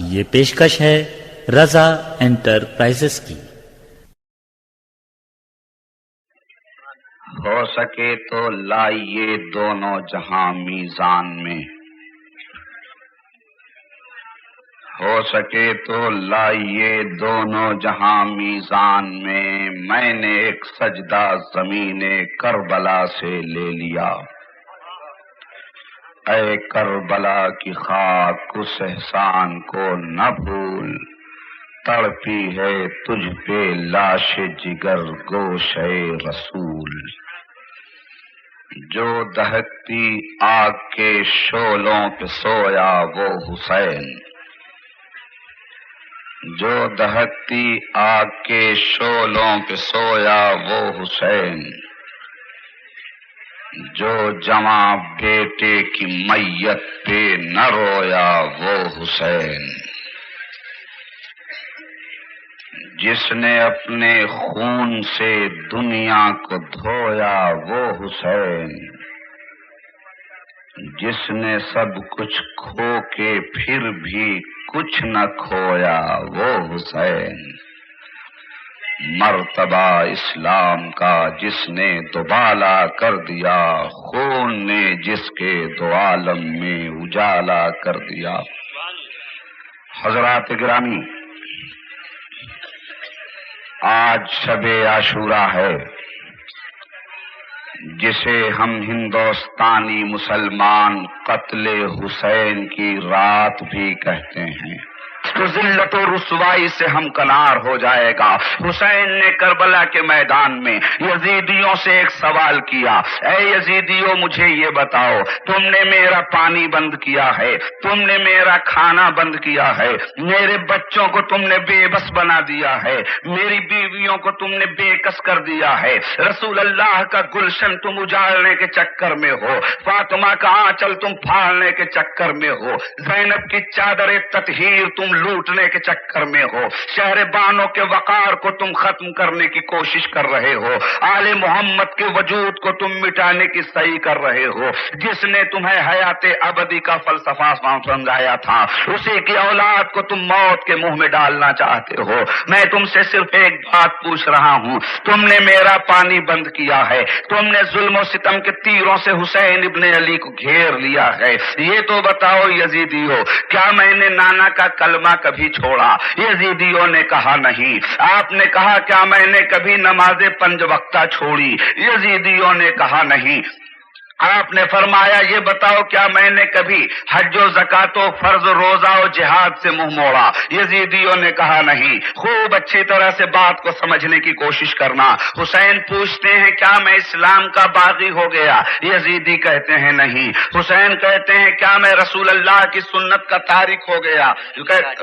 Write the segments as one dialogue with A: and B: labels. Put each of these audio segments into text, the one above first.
A: یہ پیشکش ہے رضا انٹرپرائزز کی۔
B: ہو سکے تو لائیے دونوں جہاں میزان میں، ہو سکے تو لائیے دونوں جہاں میزان میں نے ایک سجدہ زمین کربلا سے لے لیا۔ اے کربلا کی خاک اس احسان کو نہ بھول، تڑپی ہے تجھ پہ لاش جگر گوشے رسول۔ جو دہکتی آگ کے شعلوں پہ سویا وہ حسین، جو دہکتی آگ کے شعلوں پہ سویا وہ حسین، جو جواں بیٹے کی میت پہ نہ رویا وہ حسین، جس نے اپنے خون سے دنیا کو دھویا وہ حسین، جس نے سب کچھ کھو کے پھر بھی کچھ نہ کھویا وہ حسین، مرتبہ اسلام کا جس نے دوبالا کر دیا، خون نے جس کے دو عالم میں اجالا کر دیا۔ حضرات گرامی، آج شب عاشوراء ہے، جسے ہم ہندوستانی مسلمان قتل حسین کی رات بھی کہتے ہیں، تو ذلت و رسوائی سے ہم کنار ہو جائے گا۔ حسین نے کربلا کے میدان میں یزیدیوں سے ایک سوال کیا، اے یزیدیوں مجھے یہ بتاؤ، تم نے میرا پانی بند کیا ہے، تم نے میرا کھانا بند کیا ہے، میرے بچوں کو تم نے بے بس بنا دیا ہے، میری بیویوں کو تم نے بے کس کر دیا ہے، رسول اللہ کا گلشن تم اجاڑنے کے چکر میں ہو، فاطمہ کا آنچل تم پھاڑنے کے چکر میں ہو، زینب کی چادر تطہیر تم لوٹنے کے چکر میں ہو، شہر بانو کے وقار کو تم ختم کرنے کی کوشش کر رہے ہو، آل محمد کے وجود کو تم مٹانے کی صحیح کر رہے ہو۔ جس نے تمہیں حیات ابدی کا فلسفہ سمجھایا تھا، اسی کی اولاد کو تم موت کے منہ میں ڈالنا چاہتے ہو۔ میں تم سے صرف ایک بات پوچھ رہا ہوں، تم نے میرا پانی بند کیا ہے، تم نے ظلم و ستم کے تیروں سے حسین ابن علی کو گھیر لیا ہے، یہ تو بتاؤ یزیدیو، کیا میں نے نانا کا کلمہ کبھی چھوڑا؟ یزیدیوں نے کہا نہیں۔ آپ نے کہا کیا میں نے کبھی نماز 5 وقتہ چھوڑی؟ یزیدیوں نے کہا نہیں۔ آپ نے فرمایا یہ بتاؤ کیا میں نے کبھی حج و زکات و فرض روزہ و جہاد سے منہ موڑا؟ یزیدیوں نے کہا نہیں۔ خوب اچھی طرح سے بات کو سمجھنے کی کوشش کرنا۔ حسین پوچھتے ہیں کیا میں اسلام کا باغی ہو گیا؟ یزیدی کہتے ہیں نہیں۔ حسین کہتے ہیں کیا میں رسول اللہ کی سنت کا تارک ہو گیا؟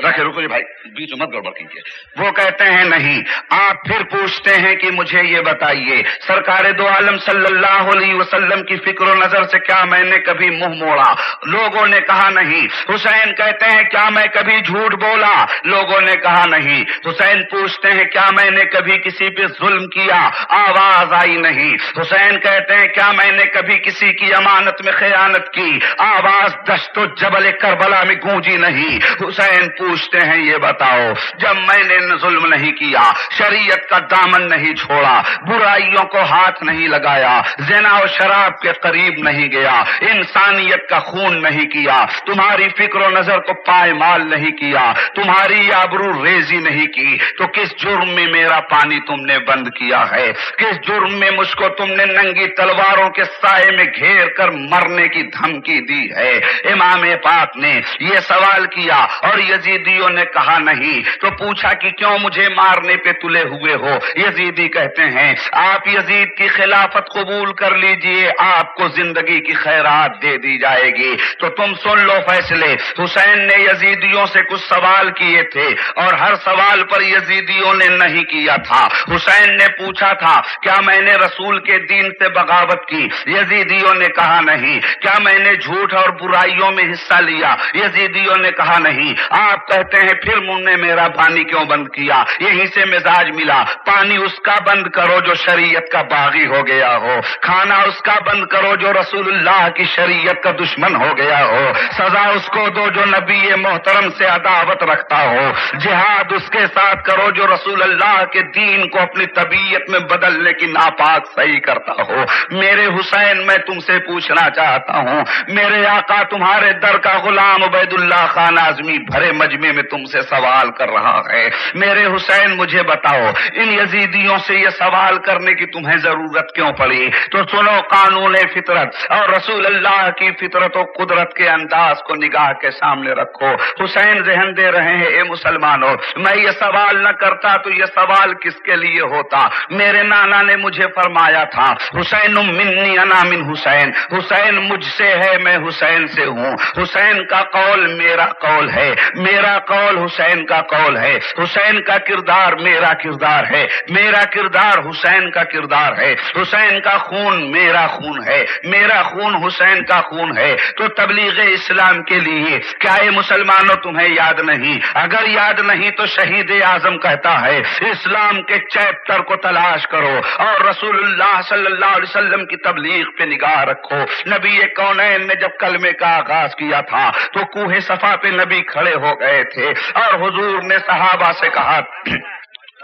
B: رکھے جی بھائی، بیچ مت گڑبڑ کیجیے۔ وہ کہتے ہیں نہیں۔ آپ پھر پوچھتے ہیں کہ مجھے یہ بتائیے سرکار دو عالم صلی اللہ علیہ وسلم کی فکر و نظر سے کیا میں نے کبھی منہ موڑا؟ لوگوں نے کہا نہیں۔ حسین کہتے ہیں کیا میں کبھی جھوٹ بولا؟ لوگوں نے کہا نہیں۔ حسین پوچھتے ہیں کیا میں نے کبھی کسی پہ ظلم کیا؟ آواز آئی نہیں۔ حسین کہتے ہیں کیا میں نے کبھی کسی کی امانت میں خیانت کی؟ آواز دشت و جبل کربلا میں گونجی نہیں۔ حسین پوچھتے ہیں یہ بتاؤ جب میں نے ظلم نہیں کیا، شریعت کا دامن نہیں چھوڑا، برائیوں کو ہاتھ نہیں لگایا، زنا و شراب کے قریب نہیں گیا، انسانیت کا خون نہیں کیا، تمہاری فکر و نظر کو پائمال نہیں کیا، تمہاری آبرو ریزی نہیں کی، تو کس جرم میں میرا پانی تم نے بند کیا ہے؟ کس جرم میں مجھ کو تم نے ننگی تلواروں کے سائے میں گھیر کر مرنے کی دھمکی دی ہے؟ امام پاک نے یہ سوال کیا اور یزیدیوں نے کہا نہیں۔ تو پوچھا کہ کیوں مجھے مارنے پہ تلے ہوئے ہو؟ یزیدی کہتے ہیں آپ یزید کی خلافت قبول کر لیجئے، آپ کو زندگی کی خیرات دے دی جائے گی۔ تو تم سن لو فیصلے۔ حسین نے یزیدیوں سے کچھ سوال کیے تھے اور ہر سوال پر یزیدیوں نے نہیں کیا تھا۔ حسین نے پوچھا تھا کیا میں نے رسول کے دین سے بغاوت کی؟ یزیدیوں نے کہا نہیں۔ کیا میں نے جھوٹ اور برائیوں میں حصہ لیا؟ یزیدیوں نے کہا نہیں۔ آپ کہتے ہیں پھر منہ نے میرا پانی کیوں بند کیا؟ یہیں سے مزاج ملا، پانی اس کا بند کرو جو شریعت کا باغی ہو گیا ہو، کھانا اس کا بند کرو جو رسول اللہ کی شریعت کا دشمن ہو گیا ہو، سزا اس کو دو جو نبی محترم سے عداوت رکھتا ہو، جہاد اس کے ساتھ کرو جو رسول اللہ کے دین کو اپنی طبیعت میں بدلنے کی ناپاک صحیح کرتا ہو۔ میرے حسین، میں تم سے پوچھنا چاہتا ہوں، میرے آقا تمہارے در کا غلام عبید اللہ خان اعظمی بھرے مجمع میں تم سے سوال کر رہا ہے۔ میرے حسین مجھے بتاؤ، ان یزیدیوں سے یہ سوال کرنے کی تمہیں ضرورت کیوں پڑی؟ تو سنو، قانون فطرت اور رسول اللہ کی فطرت و قدرت کے انداز کو نگاہ کے سامنے رکھو۔ حسین ذہن دے رہے ہیں، اے مسلمانوں، میں یہ سوال نہ کرتا تو یہ سوال کس کے لیے ہوتا؟ میرے نانا نے مجھے فرمایا تھا، حسین منی انا من حسین، حسین مجھ سے ہے، میں حسین سے ہوں۔ حسین کا قول میرا قول ہے، میرا قول حسین کا قول ہے، حسین کا کردار میرا کردار ہے، میرا کردار حسین کا کردار ہے، حسین کا خون میرا خون ہے، میرا خون حسین کا خون ہے۔ تو تبلیغ اسلام کے لیے کیا یہ مسلمانوں تمہیں یاد نہیں؟ اگر یاد نہیں تو شہید اعظم کہتا ہے، اسلام کے چیپٹر کو تلاش کرو اور رسول اللہ صلی اللہ علیہ وسلم کی تبلیغ پہ نگاہ رکھو۔ نبی کونین نے جب کلمے کا آغاز کیا تھا تو کوہ صفا پہ نبی کھڑے ہو گئے تھے اور حضور نے صحابہ سے کہا،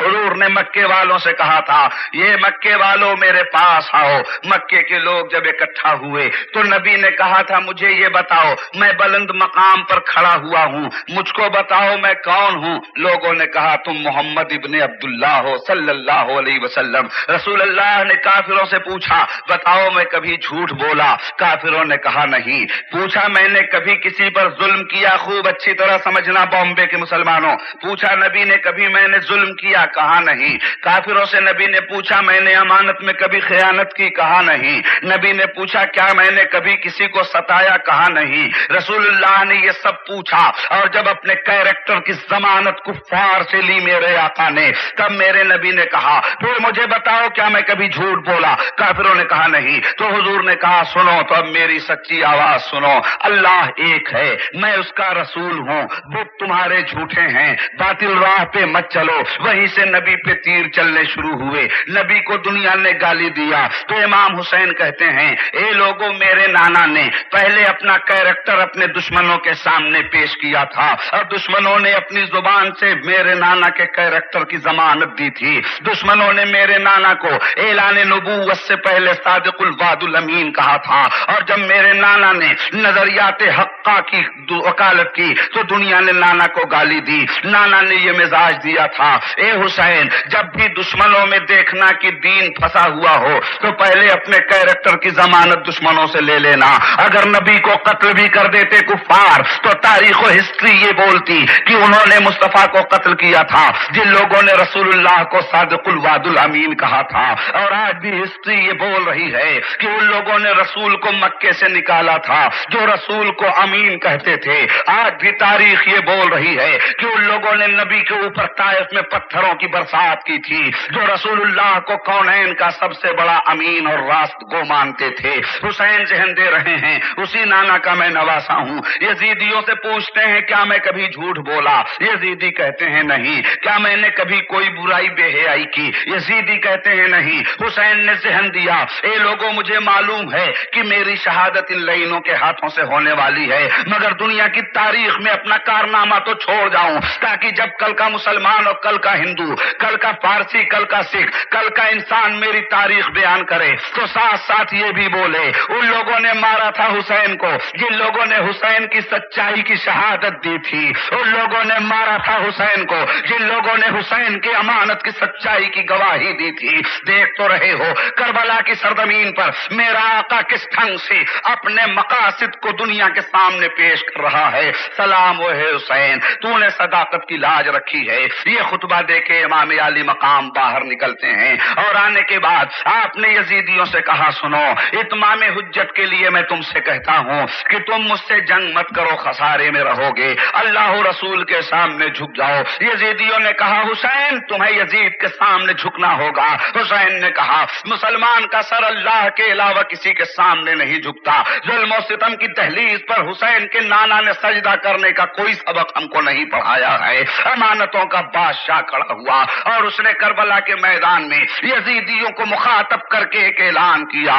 B: حضور نے مکے والوں سے کہا تھا، یہ مکے والوں میرے پاس آؤ۔ مکے کے لوگ جب اکٹھا ہوئے تو نبی نے کہا تھا، مجھے یہ بتاؤ، میں بلند مقام پر کھڑا ہوا ہوں، مجھ کو بتاؤ میں کون ہوں؟ لوگوں نے کہا، تم محمد ابن عبداللہ ہو صلی اللہ علیہ وسلم۔ رسول اللہ نے کافروں سے پوچھا، بتاؤ میں کبھی جھوٹ بولا؟ کافروں نے کہا نہیں۔ پوچھا، میں نے کبھی کسی پر ظلم کیا؟ خوب اچھی طرح سمجھنا بامبے کے مسلمانوں، پوچھا نبی نے کبھی میں نے ظلم کیا؟ کہا نہیں۔ کافروں سے نبی نے پوچھا، میں نے امانت میں کبھی خیانت کی؟ کہا نہیں۔ نبی نے پوچھا، کیا میں نے کبھی کسی کو ستایا؟ کہا نہیں۔ رسول اللہ نے یہ سب پوچھا اور جب اپنے کیریکٹر کی ضمانت کفار سے لی میرے آقا نے، تب میرے نبی نے کہا، پھر مجھے بتاؤ کیا میں کبھی جھوٹ بولا؟ کافروں نے کہا نہیں۔ تو حضور نے کہا، سنو تو اب میری سچی آواز سنو، اللہ ایک ہے، میں اس کا رسول ہوں، بت تمہارے جھوٹے ہیں، باطل راہ پہ مت چلو۔ وہیں سے نبی پہ تیر چلنے شروع ہوئے، نبی کو دنیا نے گالی دیا تو امام حسین کہتے ہیں، اے لوگوں، میرے نانا نے پہلے اپنا کیریکٹر اپنے دشمنوں کے سامنے پیش کیا تھا اور دشمنوں نے اپنی زبان سے میرے نانا کے کیریکٹر کی ضمانت دی تھی۔ دشمنوں نے میرے نانا کو اعلان نبوت سے پہلے صادق الوعد الامین کہا تھا، اور جب میرے نانا نے نظریات حقہ کی وکالت کی تو دنیا نے نانا کو گالی دی۔ نانا نے یہ مزاج دیا تھا، اے حسین، جب بھی دشمنوں میں دیکھنا کہ دین پھنسا ہوا ہو تو پہلے اپنے کیریکٹر کی ضمانت دشمنوں سے لے لینا۔ اگر نبی کو قتل بھی کر دیتے کفار تو تاریخ و ہسٹری یہ بولتی کہ انہوں نے مصطفیٰ کو قتل کیا تھا، جن لوگوں نے رسول اللہ کو صادق الوعد الامین کہا تھا۔ اور آج بھی ہسٹری یہ بول رہی ہے کہ ان لوگوں نے رسول کو مکے سے نکالا تھا جو رسول کو امین کہتے تھے۔ آج بھی تاریخ یہ بول رہی ہے کہ ان لوگوں نے نبی کے اوپر طائف میں پتھروں کی برسات کی تھی جو رسول اللہ کو کونین کا سب سے بڑا امین اور راست گو مانتے تھے۔ حسین ذہن دے رہے ہیں، اسی نانا کا میں نواسا ہوں۔ یزیدیوں سے پوچھتے ہیں، کیا میں کبھی جھوٹ بولا؟ یزیدی کہتے ہیں نہیں۔ کیا میں نے کبھی کوئی برائی بے حیائی کی؟ یزیدی کہتے ہیں نہیں۔ حسین نے ذہن دیا، اے لوگوں، مجھے معلوم ہے کہ میری شہادت ان لعینوں کے ہاتھوں سے ہونے والی ہے، مگر دنیا کی تاریخ میں اپنا کارنامہ تو چھوڑ جاؤں تاکہ جب کل کا مسلمان اور کل کا ہندو، کل کا فارسی، کل کا سکھ، کل کا انسان میری تاریخ بیان کرے تو ساتھ ساتھ یہ بھی بولے، ان لوگوں نے مارا تھا حسین کو جن لوگوں نے حسین کی سچائی کی شہادت دی تھی، ان لوگوں نے مارا تھا حسین کو جن لوگوں نے حسین کی امانت کی سچائی کی گواہی دی تھی۔ دیکھ تو رہے ہو کربلا کی سرزمین پر میرا آقا کس ڈھنگ سے اپنے مقاصد کو دنیا کے سامنے پیش کر رہا ہے۔ سلام و حسین، تو نے صداقت کی لاج رکھی ہے۔ یہ خطبہ دے کے امام علی مقام باہر نکلتے ہیں اور آنے کے بعد آپ نے یزیدیوں سے کہا، سنو، اتمام حجت کے لیے میں تم سے کہتا ہوں کہ تم مجھ سے جنگ مت کرو، خسارے میں رہو گے، اللہ و رسول کے سامنے جھک جاؤ۔ یزیدیوں نے کہا، حسین تمہیں یزید کے سامنے جھکنا ہوگا۔ حسین نے کہا، مسلمان کا سر اللہ کے علاوہ کسی کے سامنے نہیں جھکتا۔ ظلم و ستم کی دہلیز پر حسین کے نانا نے سجدہ کرنے کا کوئی سبق ہم کو نہیں پڑھایا ہے۔ امانتوں کا بادشاہ کھڑا ہوا اور اس نے کربلا کے میدان میں یزیدیوں کو مخاطب کر کے ایک اعلان کیا،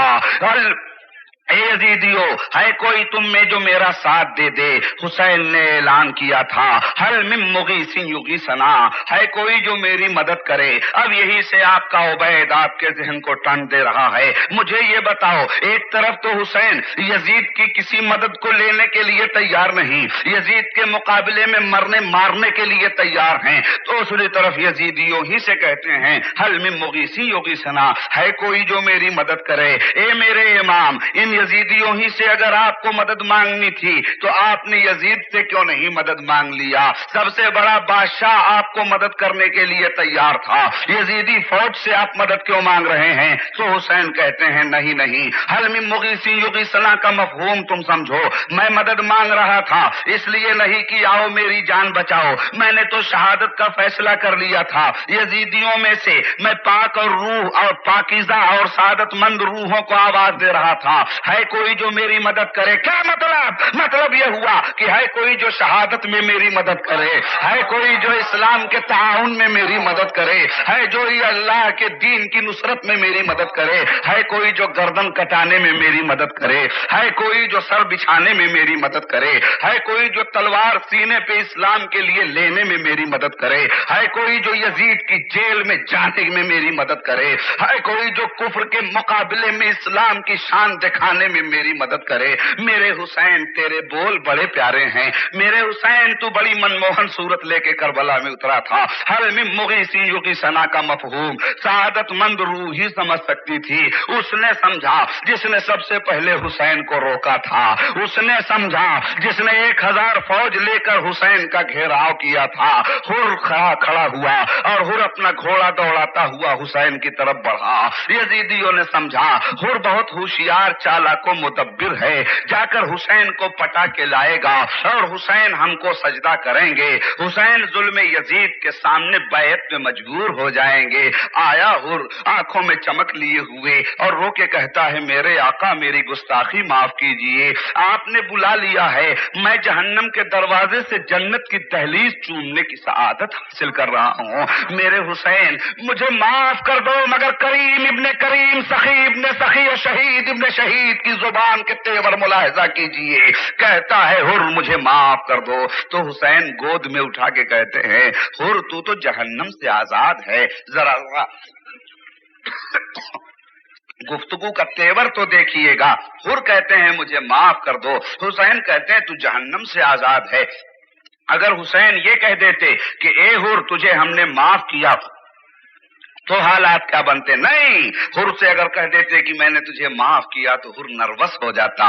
B: اے یزیدیو، ہے کوئی تم میں جو میرا ساتھ دے دے؟ حسین نے اعلان کیا تھا حل من مغیث یغیثنا، ہے کوئی جو میری مدد کرے؟ اب یہی سے آپ کا عبید آپ کے ذہن کو ٹان دے رہا ہے۔ مجھے یہ بتاؤ، ایک طرف تو حسین یزید کی کسی مدد کو لینے کے لیے تیار نہیں، یزید کے مقابلے میں مرنے مارنے کے لیے تیار ہیں، تو دوسری طرف یزیدیوں ہی سے کہتے ہیں حل من مغیث یغیثنا، ہے کوئی جو میری مدد کرے؟ اے میرے امام، ان یزیدیوں ہی سے اگر آپ کو مدد مانگنی تھی تو آپ نے یزید سے کیوں نہیں مدد مانگ لیا؟ سب سے بڑا بادشاہ آپ کو مدد کرنے کے لیے تیار تھا، یزیدی فوج سے آپ مدد کیوں مانگ رہے ہیں؟ تو حسین کہتے ہیں نہیں نہیں، حل من مغیث یغیثنا کا مفہوم تم سمجھو، میں مدد مانگ رہا تھا اس لیے نہیں کہ آؤ میری جان بچاؤ، میں نے تو شہادت کا فیصلہ کر لیا تھا، یزیدیوں میں سے میں پاک اور روح اور پاکیزہ اور سعادت مند روحوں کو آواز دے رہا تھا، ہے کوئی جو میری مدد کرے؟ کیا مطلب یہ ہوا کہ ہے کوئی جو شہادت میں میری مدد کرے، ہے کوئی جو اسلام کے تعاون میں میری مدد کرے، ہے جو یہ اللہ کے دین کی نصرت میں میری مدد کرے، ہے کوئی جو گردن کٹانے میں میری مدد کرے، ہے کوئی جو سر بچھانے میں میری مدد کرے، ہے کوئی جو تلوار سینے پہ اسلام کے لیے لینے میں میری مدد کرے، ہے کوئی جو یزید کی جیل میں جانے میں میری مدد کرے، ہے کوئی جو کفر کے مقابلے میں اسلام کی شان دکھانے میں میری مدد کرے؟ میرے حسین تیرے بول بڑے پیارے ہیں، میرے حسین تو بڑی منموہن صورت لے کے کربلا میں اترا تھا، حل من مغیث یغیثنا کا مفہوم سعادت مند روح ہی سمجھ سکتی تھی، اس نے سمجھا جس نے سب سے پہلے حسین کو روکا تھا، اس نے سمجھا جس نے 1000 فوج لے کر حسین کا گھیراؤ کیا تھا، ہر کھڑا ہوا اور ہر اپنا گھوڑا دوڑاتا ہوا حسین کی طرف بڑھا۔ یزیدیوں نے سمجھا ہر بہت ہوشیار چالاک و مدبر ہے، جا کر حسین کو پٹا کے لائے گا اور حسین ہم کو سجدہ کریں گے، حسین ظلم یزید کے سامنے بیعت میں مجبور ہو جائیں گے۔ آیا ہر آنکھوں میں چمک لیے ہوئے اور رو کے کہتا ہے میرے آقا میری گستاخی معاف کیجئے، آپ نے بلا لیا ہے، میں جہنم کے دروازے سے جنت کی دہلیز چومنے کی سعادت حاصل کر رہا ہوں، میرے حسین مجھے معاف کر دو، مگر کریم ابن کریم، سخی ابن سخی اور شہید ابن شہید کی زبان کے تیور ملاحظہ کیجئے، کہتا ہے ہر مجھے معاف کر دو، تو حسین گود میں اٹھا کے کہتے ہیں ہر تو جہنم سے آزاد ہے، ذرا گفتگو کا تیور تو دیکھیے گا، ہر کہتے ہیں مجھے معاف کر دو، حسین کہتے ہیں تو جہنم سے آزاد ہے۔ اگر حسین یہ کہہ دیتے کہ اے ہر تجھے ہم نے معاف کیا تو حالات کیا بنتے؟ نہیں، ہر سے اگر کہہ دیتے کہ میں نے تجھے معاف کیا تو ہر نروس ہو جاتا،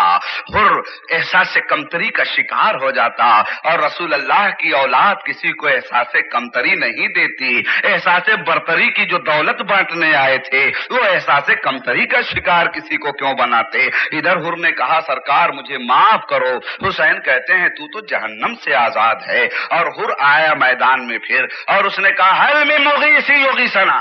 B: ہر احساس کمتری کا شکار ہو جاتا، اور رسول اللہ کی اولاد کسی کو احساس کمتری نہیں دیتی، احساس برتری کی جو دولت بانٹنے آئے تھے وہ احساس کمتری کا شکار کسی کو کیوں بناتے؟ ادھر ہر نے کہا سرکار مجھے معاف کرو، حسین کہتے ہیں تو جہنم سے آزاد ہے، اور ہر آیا میدان میں پھر اور اس نے کہا حل من مغیث یغیثنا،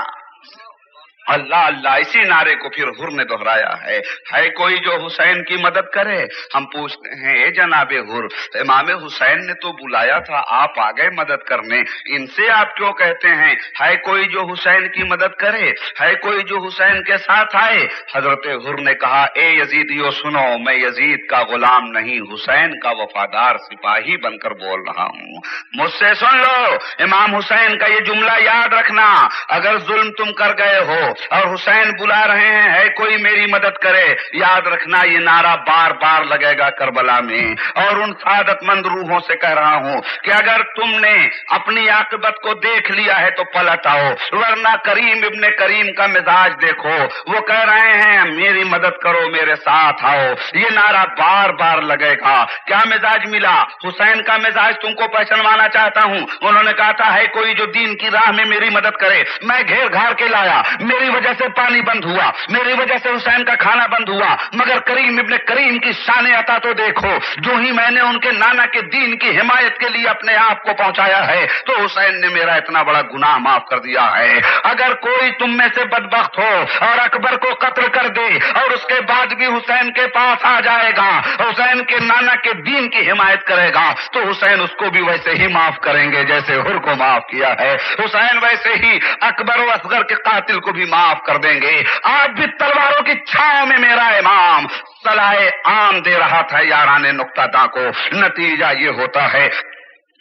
B: اللہ اللہ، اسی نعرے کو پھر ہر نے دہرایا ہے کوئی جو حسین کی مدد کرے؟ ہم پوچھتے ہیں اے جناب ہر، امام حسین نے تو بلایا تھا، آپ آ گئے مدد کرنے، ان سے آپ کیوں کہتے ہیں ہے کوئی جو حسین کی مدد کرے، ہے کوئی جو حسین کے ساتھ آئے؟ حضرت ہر نے کہا اے یزیدیو سنو، میں یزید کا غلام نہیں، حسین کا وفادار سپاہی بن کر بول رہا ہوں، مجھ سے سن لو، امام حسین کا یہ جملہ یاد رکھنا، اگر ظلم تم کر گئے ہو اور حسین بلا رہے ہیں ہے کوئی میری مدد کرے، یاد رکھنا یہ نعرہ بار بار لگے گا کربلا میں، اور ان سعادت مند روحوں سے کہہ رہا ہوں کہ اگر تم نے اپنی عاقبت کو دیکھ لیا ہے تو پلٹ آؤ، ورنہ کریم ابن کریم کا مزاج دیکھو، وہ کہہ رہے ہیں میری مدد کرو، میرے ساتھ آؤ، یہ نعرہ بار بار لگے گا۔ کیا مزاج ملا؟ حسین کا مزاج تم کو پہچانوانا چاہتا ہوں، انہوں نے کہا تھا ہے کوئی جو دین کی راہ میں میری مدد کرے، میں گھیر گھار کے لایا، میری وجہ سے پانی بند ہوا، میری وجہ سے حسین کا کھانا بند ہوا، مگر کریم ابن کریم کی شان عطا تو دیکھو، جو ہی میں نے ان کے نانا کے دین کی حمایت کے لیے اپنے آپ کو پہنچایا ہے تو حسین نے میرا اتنا بڑا گناہ معاف کر دیا ہے۔ اگر کوئی تم میں سے بدبخت ہو اور اکبر کو قتل کر دے اور اس کے بعد بھی حسین کے پاس آ جائے گا، حسین کے نانا کے دین کی حمایت کرے گا، تو حسین اس کو بھی ویسے ہی معاف کریں گے جیسے ہر کو معاف کیا ہے، حسین ویسے ہی اکبر و اصغر کے قاتل کو بھی معاف کر دیں گے. آج بھی تلواروں کی چھاؤں میں میرا امام صلاح عام دے رہا تھا یاران نقطہ داں کو. نتیجہ یہ ہوتا ہے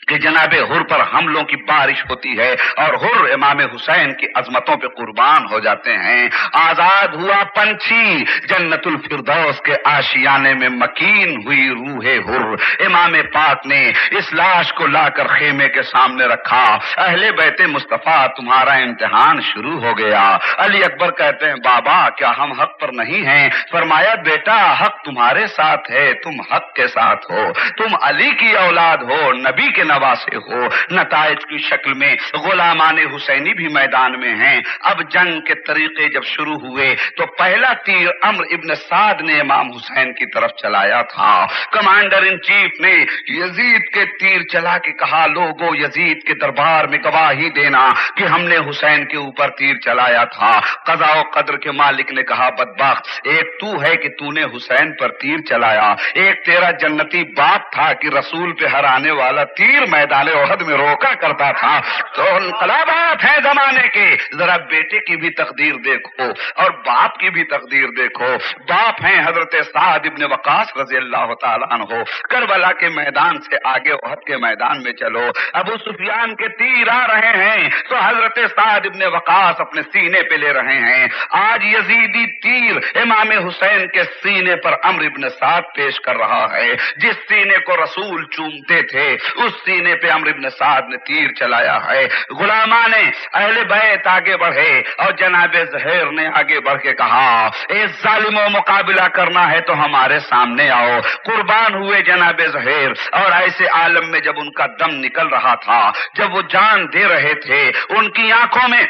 B: کہ جناب حر پر حملوں کی بارش ہوتی ہے اور حر امام حسین کی عظمتوں پہ قربان ہو جاتے ہیں. آزاد ہوا پنچھی جنت الفردوس کے آشیانے میں مکین ہوئی روح حر. امام پاک نے اس لاش کو لا کر خیمے کے سامنے رکھا. اہل بیت مصطفیٰ تمہارا امتحان شروع ہو گیا. علی اکبر کہتے ہیں بابا کیا ہم حق پر نہیں ہیں؟ فرمایا بیٹا حق تمہارے ساتھ ہے, تم حق کے ساتھ ہو, تم علی کی اولاد ہو, نبی کے نواسے ہو. نتائج کی شکل میں غلامان حسینی بھی میدان میں ہیں. اب جنگ کے طریقے جب شروع ہوئے تو پہلا تیر عمرو ابن سعد نے امام حسین کی طرف چلایا تھا. کمانڈر ان چیف نے یزید کے تیر چلا کے کہا لوگو یزید کے دربار میں گواہی دینا کہ ہم نے حسین کے اوپر تیر چلایا تھا. قضاء و قدر کے مالک نے کہا بدبخت ایک تو ہے کہ تو نے حسین پر تیر چلایا, ایک تیرا جنتی باپ تھا کہ رسول پہ ہرانے والا تیر میدان احد میں روکا کرتا تھا. تو انقلابات ہیں زمانے کے. ذرا بیٹے کی بھی تقدیر دیکھو اور باپ کی بھی تقدیر دیکھو. باپ ہیں حضرت سعد ابن وقاص رضی اللہ تعالیٰ عنہ. کربلا کے میدان سے آگے احد کے میدان میں چلو, ابو سفیان کے تیر آ رہے ہیں تو حضرت سعد ابن وقاص اپنے سینے پہ لے رہے ہیں. آج یزیدی تیر امام حسین کے سینے پر عمرو ابن سعد پیش کر رہا ہے. جس سینے کو رسول چومتے تھے اس سینے پہ عمرو ابن سعد نے تیر چلایا ہے. غلامان اہل بیت آگے بڑھے اور جناب زہیر نے آگے بڑھ کے کہا اے ظالموں مقابلہ کرنا ہے تو ہمارے سامنے آؤ. قربان ہوئے جناب زہیر. اور ایسے عالم میں جب ان کا دم نکل رہا تھا, جب وہ جان دے رہے تھے, ان کی آنکھوں میں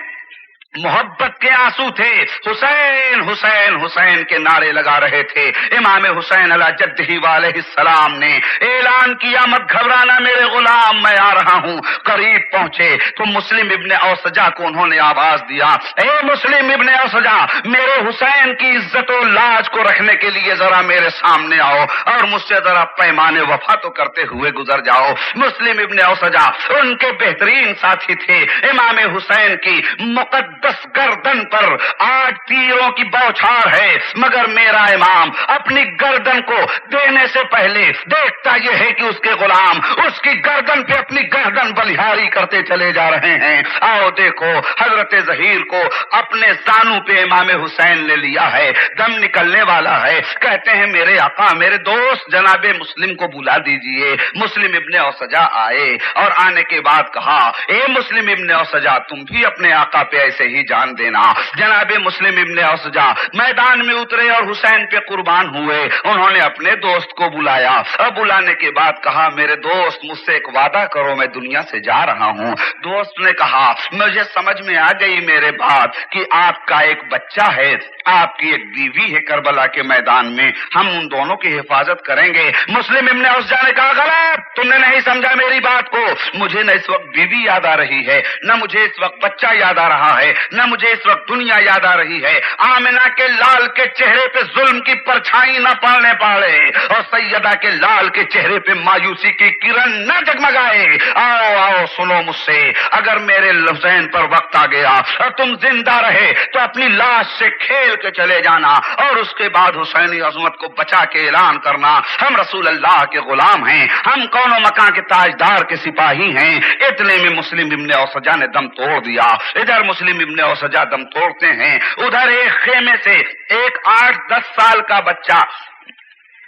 B: محبت کے آنسو تھے. حسین حسین حسین کے نعرے لگا رہے تھے. امام حسین علی جدہ علیہ السلام نے اعلان کیا مت گھبرانا میرے غلام میں آ رہا ہوں. قریب پہنچے تو مسلم ابن اوسجا کو انہوں نے آواز دیا اے مسلم ابن اوسجا میرے حسین کی عزت و لاج کو رکھنے کے لیے ذرا میرے سامنے آؤ اور مجھ سے ذرا پیمان وفا تو کرتے ہوئے گزر جاؤ. مسلم ابن اوسجا ان کے بہترین ساتھی تھے. امام حسین کی مقدس گردن پر آج تیروں کی بوچھار ہے, مگر میرا امام اپنی گردن کو دینے سے پہلے دیکھتا یہ ہے کہ اس کے غلام اس کی گردن پہ اپنی گردن بلیہاری کرتے چلے جا رہے ہیں. آؤ دیکھو حضرت ظہیر کو اپنے زانو پہ امام حسین نے لیا ہے, دم نکلنے والا ہے. کہتے ہیں میرے آقا میرے دوست جناب مسلم کو بلا دیجئے. مسلم ابن اوسجا آئے اور آنے کے بعد کہا اے مسلم ابن اوسجا تم بھی اپنے آقا پہ ایسے ہی جان دینا. جناب مسلم ابن اوسجا میدان میں اترے اور حسین پہ قربان ہوئے. انہوں نے اپنے دوست کو بلایا اور بلانے کے بعد کہا میرے دوست مجھ سے ایک وعدہ کرو میں دنیا سے جا رہا ہوں. دوست نے کہا مجھے سمجھ میں آ گئی میرے بات کہ آپ کا ایک بچہ ہے, آپ کی ایک بیوی ہے کربلا کے میدان میں, ہم ان دونوں کی حفاظت کریں گے. مسلم ابن اوسجا نے کہا غلط, تم نے نہیں سمجھا میری بات کو. مجھے نہ اس وقت بیوی یاد آ رہی ہے, نہ مجھے اس وقت بچہ یاد آ رہا ہے, نہ مجھے اس وقت دنیا یاد آ رہی ہے. آمنہ کے لال کے چہرے پہ ظلم کی پرچھائی نہ پڑنے پاڑے اور سیدہ کے لال کے چہرے پہ مایوسی کی کرن نہ جگمگائے. آؤ آؤ سنو مجھ سے, اگر میرے حسین پر وقت آ گیا اور تم زندہ رہے تو اپنی لاش سے کھیل کے چلے جانا اور اس کے بعد حسینی عظمت کو بچا کے اعلان کرنا ہم رسول اللہ کے غلام ہیں, ہم کون و مکان کے تاجدار کے سپاہی ہیں. اتنے میں مسلم ابن اوسجا نے دم توڑ دیا. ادھر مسلم ابن اوسجا دم توڑتے ہیں, ادھر ایک خیمے سے ایک 8-10 سال کا بچہ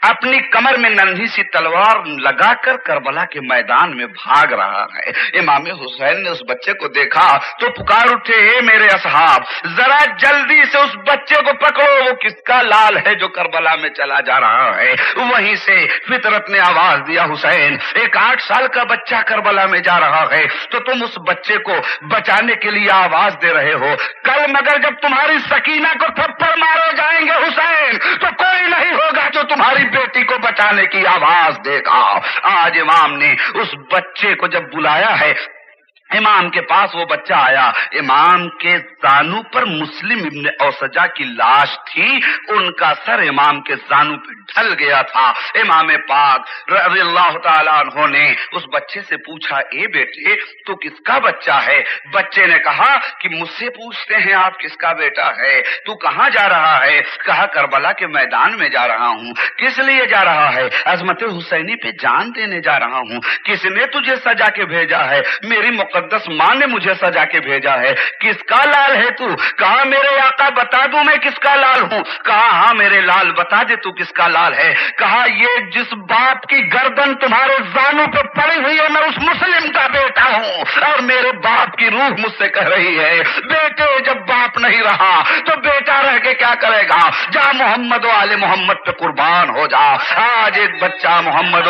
B: اپنی کمر میں ننھی سی تلوار لگا کر کربلا کے میدان میں بھاگ رہا ہے. امام حسین نے اس بچے کو دیکھا تو پکار اٹھے اے میرے اصحاب ذرا جلدی سے اس بچے کو پکڑو, وہ کس کا لال ہے جو کربلا میں چلا جا رہا ہے. وہیں سے فطرت نے آواز دیا حسین ایک 8 سال کا بچہ کربلا میں جا رہا ہے تو تم اس بچے کو بچانے کے لیے آواز دے رہے ہو. کل مگر جب تمہاری سکینہ کو تھپڑ مارے جائیں گے حسین تو کوئی نہیں ہوگا جو تمہاری بیٹی کو بچانے کی آواز دے گا. آج امام نے اس بچے کو جب بلایا ہے امام کے پاس وہ بچہ آیا، امام کے زانو پر مسلم ابن اوسجا کی لاش تھی، ان کا سر امام کے زانو پہ ڈھل گیا تھا۔ امام پاک رضی اللہ تعالیٰ عنہ نے اس بچے سے پوچھا، اے بیٹے تو کس کا بچہ ہے؟ بچے نے کہا کہ مجھ سے پوچھتے ہیں آپ کس کا بیٹا ہے، تو کہاں جا رہا ہے؟ کہا کربلا کے میدان میں جا رہا ہوں۔ کس لیے جا رہا ہے؟ عظمت حسینی پہ جان دینے جا رہا ہوں۔ کس نے تجھے سجا کے بھیجا ہے؟ میری مقدس ماں نے مجھے سجا کے بھیجا ہے۔ کس کا لال ہے تو؟ کہا میرے آقا بتا دوں میں کس کا لال ہوں؟ کہا ہاں میرے لال بتا دے تو کس کا لال ہے؟ کہا یہ جس باپ کی گردن تمہارے زانوں پہ پڑی ہوئی ہے میں اس مسلم کا بیٹا ہوں، اور میرے باپ کی روح مجھ سے کہہ رہی ہے بیٹے جب باپ نہیں رہا تو بیٹا رہ کے کیا کرے گا؟ جا محمد و آل محمد پہ قربان ہو جا۔ آج ایک بچہ محمد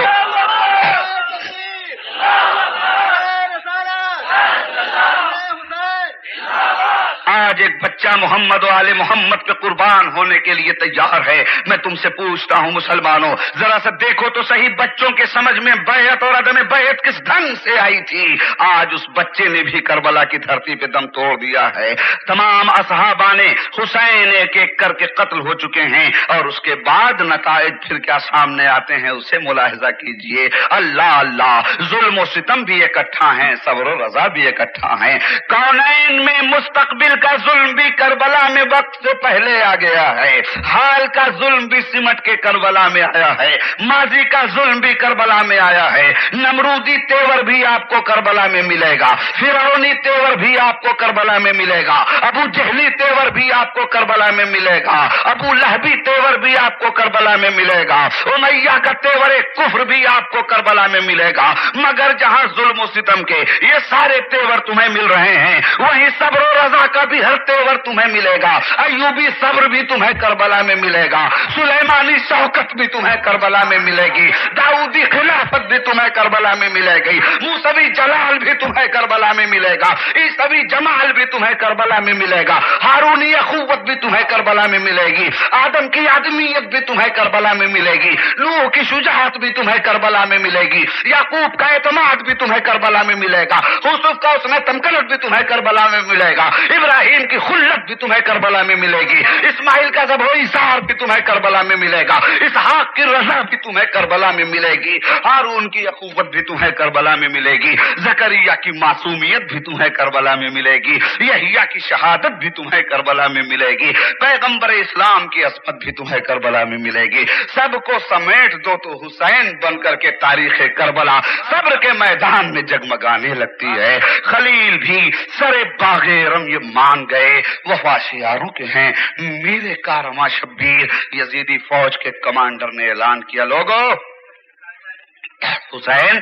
B: آج ایک بچہ محمد و آل محمد پہ قربان ہونے کے لیے تیار ہے۔ میں تم سے پوچھتا ہوں مسلمانوں، ذرا سا دیکھو تو صحیح بچوں کے سمجھ میں بیعت اور عدم بیعت کس ڈھنگ سے آئی تھی۔ آج اس بچے نے بھی کربلا کی دھرتی پہ دم توڑ دیا ہے۔ تمام اصحابہ نے حسین ایک ایک کر کے قتل ہو چکے ہیں، اور اس کے بعد نتائج پھر کیا سامنے آتے ہیں اسے ملاحظہ کیجئے۔ اللہ اللہ، ظلم و ستم بھی اکٹھا ہیں، صبر و رضا بھی اکٹھا ہیں۔ کونین میں مستقبل کا ظلم بھی کربلا میں وقت سے پہلے آ گیا ہے، حال کا ظلم بھی سمٹ کے کربلا میں آیا ہے، ماضی کا ظلم بھی کربلا میں آیا ہے۔ نمرودی تیور بھی آپ کو کربلا میں ملے گا، فرعونی تیور بھی آپ کو کربلا میں ملے گا، ابو جہلی تیور بھی آپ کو کربلا میں ملے گا، ابو لہبی تیور بھی آپ کو کربلا میں ملے گا، امیہ کا تیور کفر بھی آپ کو کربلا میں ملے گا۔ مگر جہاں ظلم و ستم کے یہ سارے تیور تمہیں مل رہے ہیں، وہیں صبر و رضا کا بھی ہر تیور تمہیں ملے گا۔ ایوبی صبر بھی تمہیں کربلا میں ملے گا، سلیمانی شوکت بھی تمہیں کربلا میں ملے گی، داؤدی خلافت بھی تمہیں کربلا میں ملے گی، موسوی جلال بھی تمہیں کربلا میں ملے گا، عیسوی جمال بھی تمہیں کربلا میں ملے گا، ہارونی اخوت بھی تمہیں کربلا میں ملے گی، آدم کی آدمیت بھی تمہیں کربلا میں ملے گی، نوح کی شجاعت بھی تمہیں کربلا میں ملے گی، یعقوب کا اعتماد بھی تمہیں کربلا میں ملے گا، یوسف کا اس میں تمکنت بھی تمہیں کربلا میں ملے گا، ابراہیم کی خلت بھی تمہیں کربلا میں ملے گی، اسماعیل کا ذبح و ایثار بھی تمہیں کربلا میں ملے گا، اسحاق کی رضا بھی تمہیں کربلا میں ملے گی، ہارون کی اخوت بھی تمہیں کربلا میں ملے گی، زکریا کی معصومیت بھی تمہیں کربلا میں ملے گی، یحییٰ کی شہادت بھی تمہیں کربلا میں ملے گی، پیغمبر اسلام کی عصمت بھی تمہیں کربلا میں ملے گی۔ سب کو سمیٹ دو تو حسین بن کر کے تاریخ کربلا صبر کے میدان میں جگمگانے لگتی ہے۔ خلیل بھی سرے باغ رم یہ مان گئے، وفا شیاروں کے ہیں، میرے کارواں شبیر یزیدی فوج کے کمانڈر نے اعلان کیا، لوگو حسین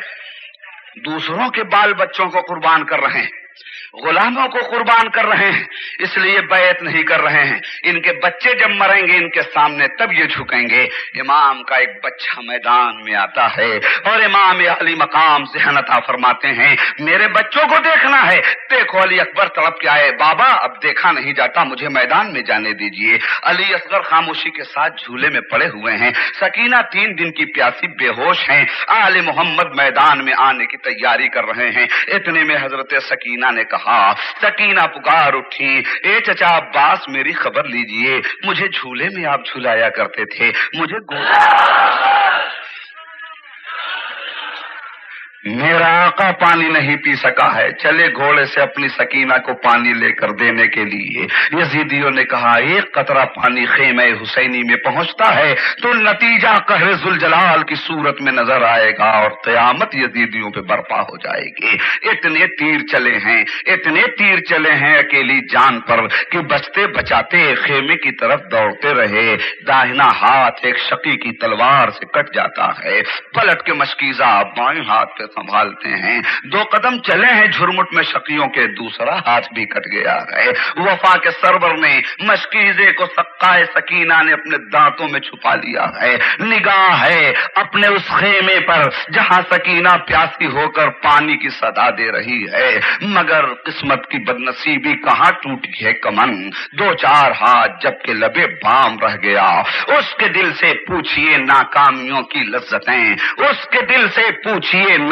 B: دوسروں کے بال بچوں کو قربان کر رہے ہیں، غلاموں کو قربان کر رہے ہیں، اس لیے بیعت نہیں کر رہے ہیں، ان کے بچے جب مریں گے ان کے سامنے تب یہ جھکیں گے۔ امام کا ایک بچہ میدان میں آتا ہے اور امام علی مقام ذہن عطا فرماتے ہیں، میرے بچوں کو دیکھنا ہے۔ دیکھو علی اکبر تڑپ کے آئے، بابا اب دیکھا نہیں جاتا، مجھے میدان میں جانے دیجئے۔ علی اصغر خاموشی کے ساتھ جھولے میں پڑے ہوئے ہیں، سکینہ 3 دن کی پیاسی بے ہوش ہیں، آل محمد میدان میں آنے کی تیاری کر رہے ہیں۔ اتنے میں حضرت سکینہ نے کہا، سکینہ پکار اٹھی، اے چچا عباس میری خبر لیجئے، مجھے جھولے میں آپ جھلایا کرتے تھے، مجھے میرا آقا پانی نہیں پی سکا ہے، چلے گھوڑے سے اپنی سکینہ کو پانی لے کر دینے کے لیے۔ یزیدیوں نے کہا ایک قطرہ پانی خیمہ حسینی میں پہنچتا ہے تو نتیجہ قہر ذوالجلال کی صورت میں نظر آئے گا اور قیامت یزیدیوں پہ برپا ہو جائے گی۔ اتنے تیر چلے ہیں اکیلی جان پر کہ بچتے بچاتے خیمے کی طرف دوڑتے رہے، داہنا ہاتھ ایک شقی کی تلوار سے کٹ جاتا ہے، پلٹ کے مشکیزہ بائیں ہاتھ پہ سنبھالتے ہیں، 2 قدم چلے ہیں جھرمٹ میں شقیوں کے، دوسرا ہاتھ بھی کٹ گیا ہے۔ وفا کے سرور نے مشکیزے کو سقائے سکینہ نے اپنے دانتوں میں چھپا لیا ہے، نگاہ ہے اپنے اس خیمے پر جہاں سکینہ پیاسی ہو کر پانی کی صدا دے رہی ہے، مگر قسمت کی بدنصیبی کہاں ٹوٹی ہے کمن، 2-4 ہاتھ جبکہ لبے بام رہ گیا۔ اس کے دل سے پوچھئے ناکامیوں کی لذتیں، اس کے دل سے پوچھئے